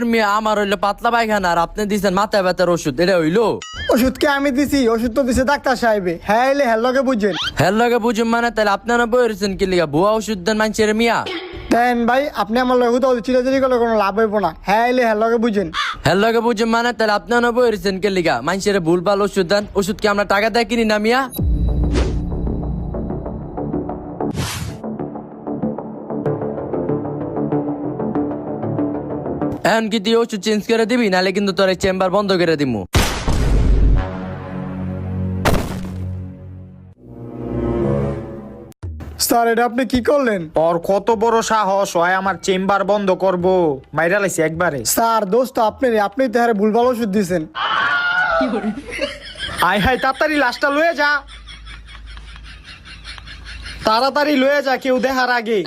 মিয়া আমার হইলো পাতলা পায়খানা আর আপনি দিচ্ছেন মাথায় ব্যথার ওষুধ, এটা হইলো? ওষুধ কে আমি দিছি? ওষুধ তো দিছে ডাক্তার সাহেবে। হ্যাঁ এলে হ্যালোকে বুঝছেন। হের লগে বুঝুম মানে তাহলে আপনারা বইরেছেন কি লিগা? ভুয়া ওষুধ দেন মানুষের মিয়া। দেন ভাই আপনি আমার লগে তো চিরাচিরি করলে কোনো লাভ হইব না। হ্যাঁ এলে হ্যালোকে বুঝেন। হের লগে বুঝুম মানে তাহলে আপনারা বইরেছেন কি লিগা? মানুষের ভুলভাল ওষুধ দেন। ওষুধ কি আমরা টাকা দিয়ে কিনি না মিয়া? এখন কি তুই ওষুধ চেঞ্জ করে দিবি, নাহলে কিন্তু তোর এই চেম্বার বন্ধ করে দিমু। স্যার এটা আপনি কি করলেন? ওর কত বড় সাহস হয় আমার চেম্বার বন্ধ করবো, মাইরা লাইছে একবারে। স্যার দোস্ত আপনি তো হারে ভুলভাল ওষুধ দিছেন। আয় হায় তাড়াতাড়ি লাশটা লয়ে যা, তাড়াতাড়ি লয়ে যা কেউ দেখার আগে।